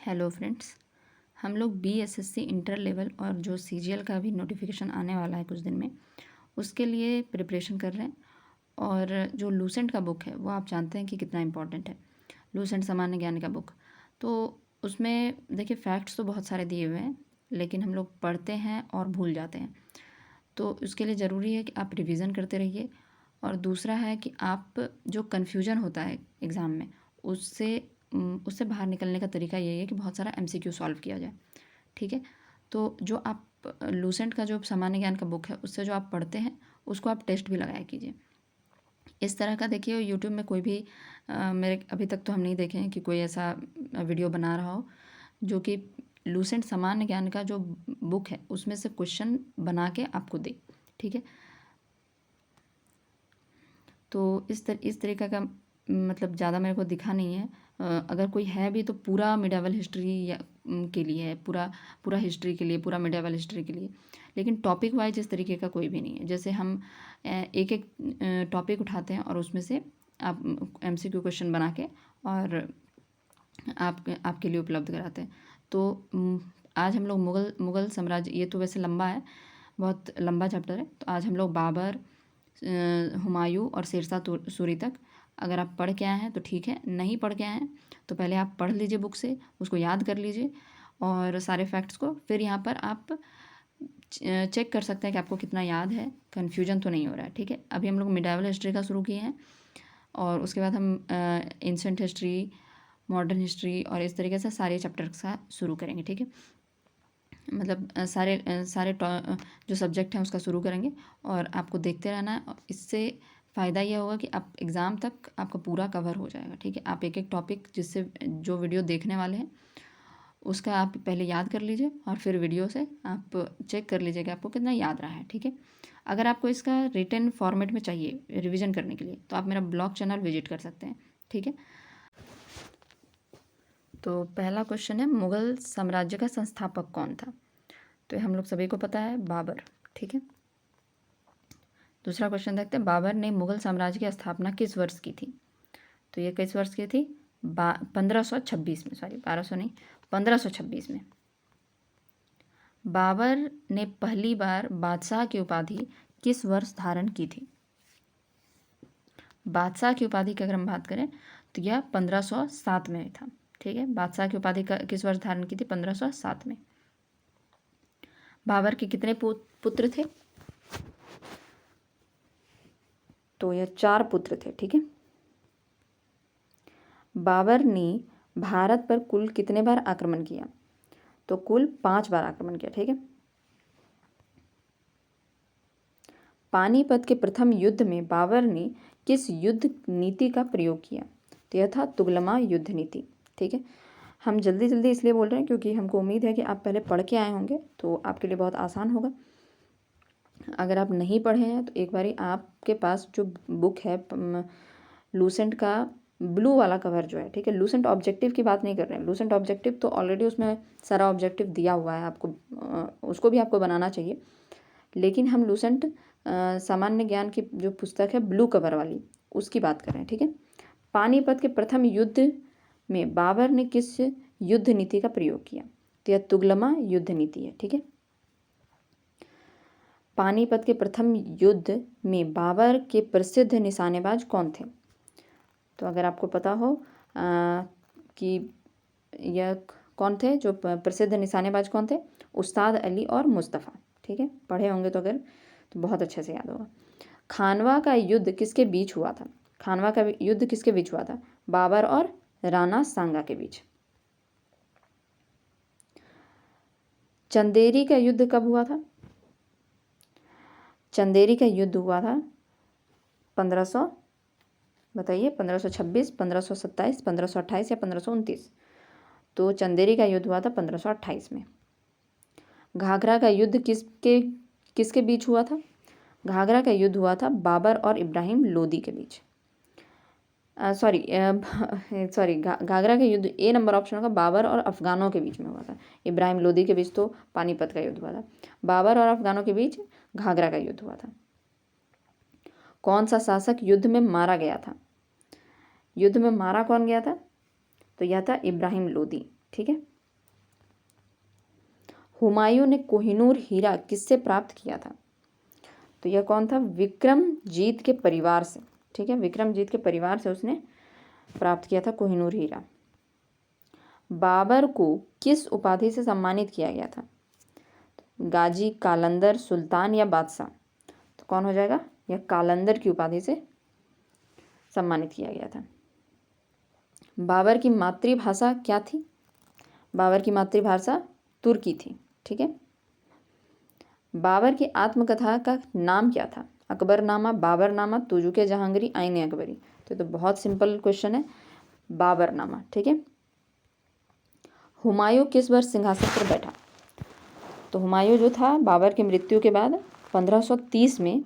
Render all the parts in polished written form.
Hello friends, हम लोग BSSC inter level और जो सीजीएल का भी नोटिफिकेशन आने वाला है कुछ दिन में, उसके लिए प्रिपरेशन कर रहे हैं। और जो लूसेंट का बुक है वो आप जानते हैं कि कितना इम्पोर्टेंट है। लूसेंट सामान्य ज्ञान का बुक, तो उसमें देखिए फैक्ट्स तो बहुत सारे दिए हुए हैं, लेकिन हम लोग पढ़ते हैं और भूल जाते हैं। तो उसके लिए ज़रूरी है कि आप रिवीज़न करते रहिए। और दूसरा है कि आप जो कन्फ्यूजन होता है एग्ज़ाम में, उससे उससे बाहर निकलने का तरीका यही है कि बहुत सारा एमसीक्यू सॉल्व किया जाए। ठीक है, तो जो आप लूसेंट का जो सामान्य ज्ञान का बुक है उससे जो आप पढ़ते हैं उसको आप टेस्ट भी लगाया कीजिए। इस तरह का देखिए यूट्यूब में कोई भी मेरे अभी तक तो हम नहीं देखे हैं कि कोई ऐसा वीडियो बना रहा हो जो कि लूसेंट सामान्य ज्ञान का जो बुक है उसमें से क्वेश्चन बना के आपको दे। ठीक है, तो इस तरीक़े का मतलब ज़्यादा मेरे को दिखा नहीं है। अगर कोई है भी तो पूरा मिडावल हिस्ट्री या के लिए है, पूरा पूरा हिस्ट्री के लिए, पूरा मिडावल हिस्ट्री के लिए। लेकिन टॉपिक वाइज इस तरीके का कोई भी नहीं है। जैसे हम एक एक टॉपिक उठाते हैं और उसमें से आप एमसीक्यू क्वेश्चन बना के और आपके लिए उपलब्ध कराते हैं। तो आज हम लोग मुग़ल साम्राज्य, ये तो वैसे लंबा है, बहुत लंबा चैप्टर है। तो आज हम लोग बाबर, हुमायूं और शेरशाह सूरी तक अगर आप पढ़ के आए हैं तो ठीक है, नहीं पढ़ के आए हैं तो पहले आप पढ़ लीजिए बुक से, उसको याद कर लीजिए और सारे फैक्ट्स को। फिर यहाँ पर आप चेक कर सकते हैं कि आपको कितना याद है, कन्फ्यूजन तो नहीं हो रहा है। ठीक है, अभी हम लोग मिडावल हिस्ट्री का शुरू किए हैं और उसके बाद हम एंशिएंट हिस्ट्री, मॉडर्न हिस्ट्री और इस तरीके से सारे चैप्टर्स का शुरू करेंगे। ठीक है, मतलब सारे जो सब्जेक्ट हैं उसका शुरू करेंगे और आपको देखते रहना है। इससे फ़ायदा यह होगा कि आप एग्ज़ाम तक आपका पूरा कवर हो जाएगा। ठीक है, आप एक एक टॉपिक जिससे जो वीडियो देखने वाले हैं उसका आप पहले याद कर लीजिए और फिर वीडियो से आप चेक कर लीजिए कि आपको कितना याद रहा है। ठीक है, अगर आपको इसका रिटन फॉर्मेट में चाहिए रिविज़न करने के लिए तो आप मेरा ब्लॉग चैनल विजिट कर सकते हैं। ठीक है, तो पहला क्वेश्चन है, मुग़ल साम्राज्य का संस्थापक कौन था? तो हम लोग सभी को पता है, बाबर। ठीक है, दूसरा क्वेश्चन देखते हैं, बाबर ने मुग़ल साम्राज्य की स्थापना किस वर्ष की थी? तो ये किस वर्ष की थी? 1526 में, सॉरी 1200 नहीं, 1526 में। बाबर ने पहली बार बादशाह की उपाधि किस वर्ष धारण की थी? बादशाह की उपाधि की अगर हम बात करें तो यह 1507 में था। ठीक है, बादशाह की उपाधि किस वर्ष धारण की थी? 1507 में। बाबर के कितने पुत्र थे? तो यह 4 पुत्र थे। ठीक है, बाबर ने भारत पर कुल कितने बार आक्रमण किया? तो कुल 5 बार आक्रमण किया। ठीक है, पानीपत के प्रथम युद्ध में बाबर ने किस युद्ध नीति का प्रयोग किया? तो यह था तुगलमा युद्ध नीति। ठीक है, हम जल्दी जल्दी इसलिए बोल रहे हैं क्योंकि हमको उम्मीद है कि आप पहले पढ़ के आए होंगे तो आपके लिए बहुत आसान होगा। अगर आप नहीं पढ़े हैं तो एक बारी आपके पास जो बुक है लूसेंट का ब्लू वाला कवर जो है, ठीक है, लूसेंट ऑब्जेक्टिव की बात नहीं कर रहे हैं। लूसेंट ऑब्जेक्टिव तो ऑलरेडी उसमें सारा ऑब्जेक्टिव दिया हुआ है आपको, उसको भी आपको बनाना चाहिए। लेकिन हम लूसेंट सामान्य ज्ञान की जो पुस्तक है ब्लू कवर वाली, उसकी बात कर रहे हैं। ठीक है, पानीपत के प्रथम युद्ध में बाबर ने किस युद्ध नीति का प्रयोग किया? तो यह तुगलमा युद्ध नीति है। ठीक है, पानीपत के प्रथम युद्ध में बाबर के प्रसिद्ध निशानेबाज कौन थे? तो अगर आपको पता हो कि यह कौन थे जो प्रसिद्ध निशानेबाज कौन थे, उस्ताद अली और मुस्तफ़ा। ठीक है, पढ़े होंगे तो अगर तो बहुत अच्छे से याद होगा। खानवा का युद्ध किसके बीच हुआ था? खानवा का युद्ध किसके बीच हुआ था? बाबर और राणा सांगा के बीच। चंदेरी का युद्ध कब हुआ था? चंदेरी का युद्ध हुआ था 1500, बताइए, 1526, 1527, 1528 या 1529? तो चंदेरी का युद्ध हुआ था 1528 में। घाघरा का युद्ध किसके बीच हुआ था? घाघरा का युद्ध हुआ था बाबर और इब्राहिम लोदी के बीच। घाघरा का युद्ध ए नंबर ऑप्शन होगा, बाबर और अफगानों के बीच में हुआ था। इब्राहिम लोदी के बीच तो पानीपत का युद्ध हुआ था। बाबर और अफगानों के बीच घाघरा का युद्ध हुआ था। कौन सा शासक युद्ध में मारा गया था? युद्ध में मारा कौन गया था? तो यह था इब्राहिम लोदी। ठीक है। हुमायूं ने कोहिनूर हीरा किससे प्राप्त किया था? तो यह कौन था? विक्रमजीत के परिवार से, ठीक है, विक्रमजीत के परिवार से उसने प्राप्त किया था कोहिनूर हीरा। बाबर को किस उपाधि से सम्मानित किया गया था? गाजी, कालंदर, सुल्तान या बादशाह? तो कौन हो जाएगा? यह कालंदर की उपाधि से सम्मानित किया गया था। बाबर की मातृभाषा क्या थी? बाबर की मातृभाषा तुर्की थी, ठीक है। बाबर की आत्मकथा का नाम क्या था? अकबरनामा, बाबरनामा, तुजुके जहांगीरी, आईने अकबरी? तो बहुत सिंपल क्वेश्चन है, बाबरनामा, ठीक है। हुमायूं किस वर्ष सिंहासन पर बैठा? तो हुमायूं जो था बाबर की मृत्यु के बाद 1530 में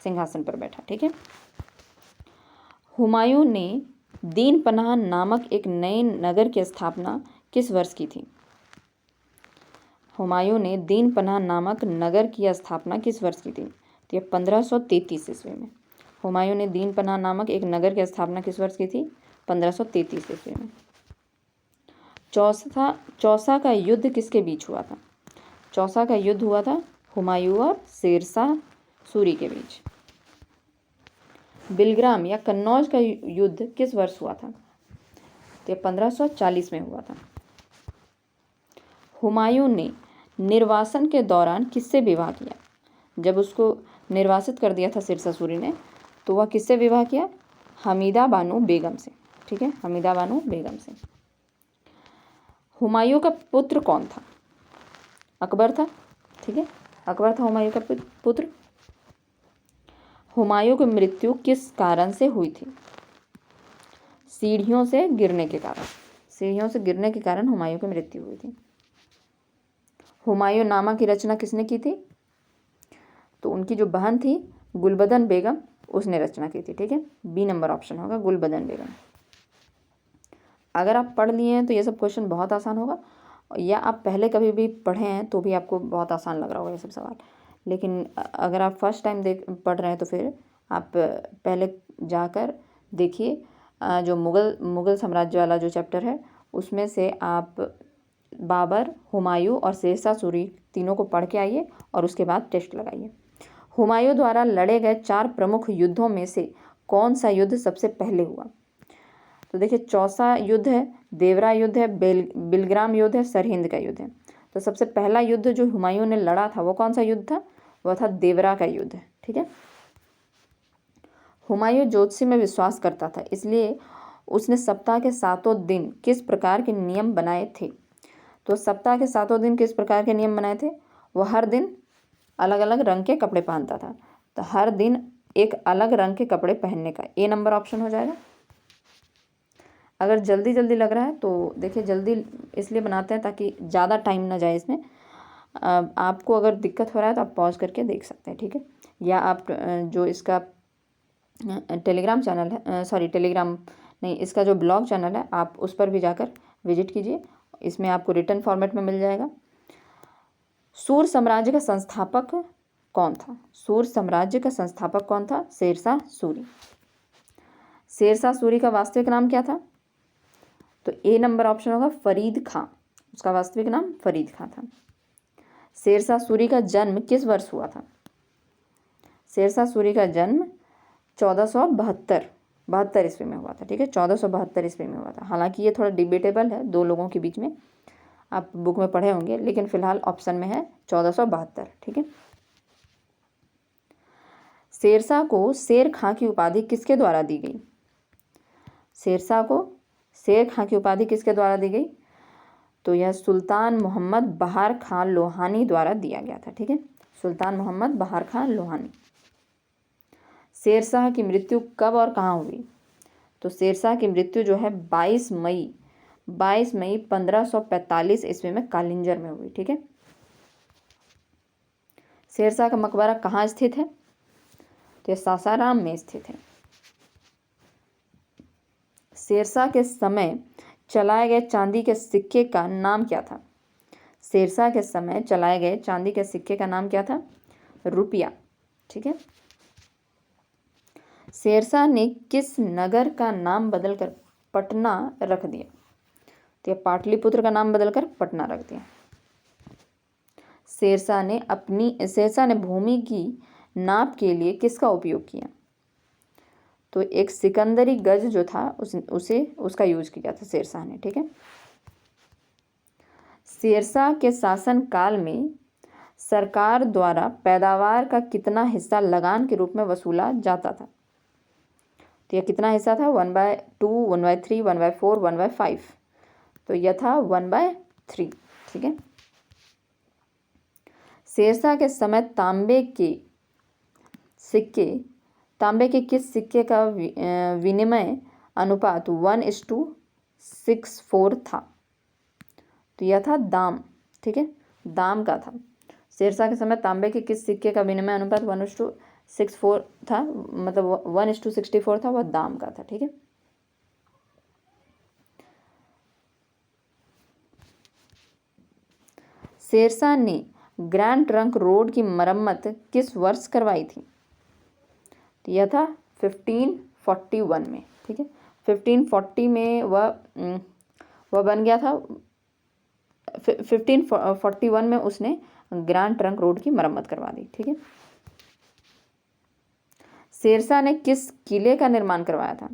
सिंहासन पर बैठा, ठीक है। हुमायूं ने दीन पनाह नामक एक नए नगर की स्थापना किस वर्ष की थी? हुमायूं ने दीन पनाह नामक नगर की स्थापना किस वर्ष की थी? तो यह 1533 ईस्वी में। हुमायूं ने दीन पनाह नामक एक नगर की स्थापना किस वर्ष की थी? 1533 ईस्वी में। चौसा का युद्ध किसके बीच हुआ था? चौसा का युद्ध हुआ था हुमायूं और शेरशाह सूरी के बीच। बिलग्राम या कन्नौज का युद्ध किस वर्ष हुआ था? तो 1540 में हुआ था। हुमायूं ने निर्वासन के दौरान किससे विवाह किया? जब उसको निर्वासित कर दिया था शेरशाह सूरी ने, तो वह किससे विवाह किया? हमीदा बानो बेगम से, ठीक है, हमीदा बानो बेगम से। हुमायूं का पुत्र कौन था? अकबर था, ठीक है, अकबर था हुमायूं का पुत्र। हुमायूं की मृत्यु किस कारण से हुई थी? सीढ़ियों से गिरने के कारण। सीढ़ियों से गिरने के कारण हुमायूं की मृत्यु हुई थी। हुमायूं नामा की रचना किसने की थी? तो उनकी जो बहन थी गुलबदन बेगम, उसने रचना की थी, ठीक है। बी नंबर ऑप्शन होगा, गुलबदन बेगम। अगर आप पढ़ लिए हैं तो ये सब क्वेश्चन बहुत आसान होगा, या आप पहले कभी भी पढ़े हैं तो भी आपको बहुत आसान लग रहा होगा ये सब सवाल। लेकिन अगर आप फर्स्ट टाइम पढ़ रहे हैं तो फिर आप पहले जाकर देखिए, जो मुग़ल साम्राज्य वाला जो चैप्टर है उसमें से आप बाबर, हुमायूं और शेरशाह सूरी तीनों को पढ़ के आइए और उसके बाद टेस्ट लगाइए। हुमायूं द्वारा लड़े गए 4 प्रमुख युद्धों में से कौन सा युद्ध सबसे पहले हुआ? तो देखिए, चौसा युद्ध है, देवरा युद्ध है, बिलग्राम युद्ध है, सरहिंद का युद्ध है। तो सबसे पहला युद्ध जो हुमायूं ने लड़ा था वो कौन सा युद्ध था? वह था देवरा का युद्ध, ठीक है। हुमायूं ज्योतिषी में विश्वास करता था, इसलिए उसने सप्ताह के 7 दिन किस प्रकार के नियम बनाए थे? तो सप्ताह के 7 दिन किस प्रकार के नियम बनाए थे? वह हर दिन अलग अलग रंग के कपड़े पहनता था। तो हर दिन एक अलग रंग के कपड़े पहनने का, ए नंबर ऑप्शन हो जाएगा। अगर जल्दी जल्दी लग रहा है तो देखिए, जल्दी इसलिए बनाते हैं ताकि ज़्यादा टाइम ना जाए इसमें। आपको अगर दिक्कत हो रहा है तो आप पॉज करके देख सकते हैं, ठीक है। या आप जो इसका टेलीग्राम चैनल है, सॉरी टेलीग्राम नहीं, इसका जो ब्लॉग चैनल है आप उस पर भी जाकर विजिट कीजिए, इसमें आपको रिटन फॉर्मेट में मिल जाएगा। सूर साम्राज्य का संस्थापक कौन था? सूर साम्राज्य का संस्थापक कौन था? शेरशाह सूरी। शेरशाह सूरी का वास्तविक नाम क्या था? तो ए नंबर ऑप्शन होगा फरीद खां, उसका वास्तविक नाम फरीद खां था। शेरशाह सूरी का जन्म किस वर्ष हुआ था? शेरशाह सूरी का जन्म 1472 ईस्वी में हुआ था, ठीक है, 1472 ईस्वी में हुआ था। हालांकि ये थोड़ा डिबेटेबल है दो लोगों के बीच में, आप बुक में पढ़े होंगे, लेकिन फिलहाल ऑप्शन में है 1472, ठीक है। शेरशाह को शेर खां की उपाधि किसके द्वारा दी गई? शेरशाह को शेर खां की उपाधि किसके द्वारा दी गई? तो यह सुल्तान मोहम्मद बहार खां लोहानी द्वारा दिया गया था, ठीक है, सुल्तान मोहम्मद बहार खां लोहानी। शेरशाह की मृत्यु कब और कहाँ हुई? तो शेरशाह की मृत्यु जो है 22 मई 1545 ईस्वी में कालिंजर में हुई, ठीक है। शेरशाह का मकबरा कहाँ स्थित है? तो यह सासाराम में स्थित है। शेरशाह के समय चलाए गए चांदी के सिक्के का नाम क्या था? शेरशाह के समय चलाए गए चांदी के सिक्के का नाम क्या था? रुपया, ठीक है। शेरशाह ने किस नगर का नाम बदलकर पटना रख दिया? तो ये पाटलिपुत्र का नाम बदलकर पटना रख दिया। शेरशाह ने भूमि की नाप के लिए किसका उपयोग किया? तो एक सिकंदरी गज जो था उसका यूज किया था शेरशाह ने। ठीक है। शेरशाह के शासन काल में सरकार द्वारा पैदावार का कितना हिस्सा लगान के रूप में वसूला जाता था? तो यह कितना हिस्सा था? 1/2, 1/3, 1/4, 1/5। तो यह था 1/3। ठीक है। शेरशाह के समय तांबे के किस सिक्के का विनिमय अनुपात 1:64 था? तो यह था दाम। ठीक है, दाम का था। शेरशाह के समय तांबे के किस सिक्के का विनिमय अनुपात 1:64 था, मतलब 1:64 था, वह दाम का था। ठीक है। शेरशाह ने ग्रैंड ट्रंक रोड की मरम्मत किस वर्ष करवाई थी? तो यह था 1541 में। ठीक है, 1540 में वह बन गया था। 1541 में उसने ग्रैंड ट्रंक रोड की मरम्मत करवा दी। ठीक है। शेरशाह ने किस किले का निर्माण करवाया था?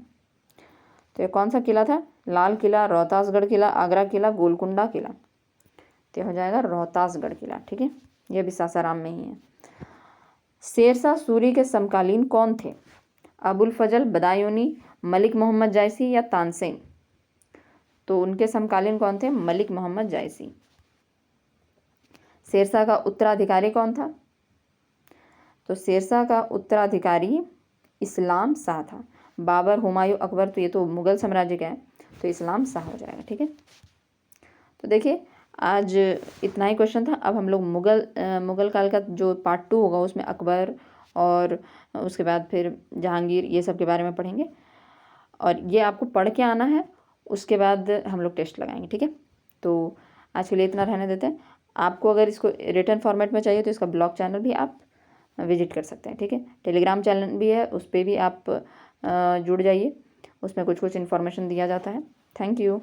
तो ये कौन सा किला था? लाल किला, रोहतासगढ़ किला, आगरा किला, गोलकुंडा किला। तो हो जाएगा रोहतासगढ़ किला। ठीक है, यह भी सासाराम में ही है। शेरशाह सूरी के समकालीन कौन थे? अबुल फजल, बदायूनी, मलिक मोहम्मद जायसी या तानसेन? तो उनके समकालीन कौन थे? मलिक मोहम्मद जायसी। शेरशाह का उत्तराधिकारी कौन था? तो शेरशाह का उत्तराधिकारी इस्लाम शाह था। बाबर, हुमायूं, अकबर, तो ये तो मुगल साम्राज्य का है, तो इस्लाम शाह हो जाएगा। ठीक है। तो देखिए आज इतना ही क्वेश्चन था। अब हम लोग मुगल काल का जो पार्ट 2 होगा उसमें अकबर और उसके बाद फिर जहांगीर, ये सब के बारे में पढ़ेंगे। और ये आपको पढ़ के आना है, उसके बाद हम लोग टेस्ट लगाएंगे। ठीक है। तो आज के लिए इतना रहने देते हैं। आपको अगर इसको रिटर्न फॉर्मेट में चाहिए तो इसका ब्लॉग चैनल भी आप विजिट कर सकते हैं। ठीक है। टेलीग्राम चैनल भी है, उस पर भी आप जुड़ जाइए, उसमें कुछ इन्फॉर्मेशन दिया जाता है। Thank you.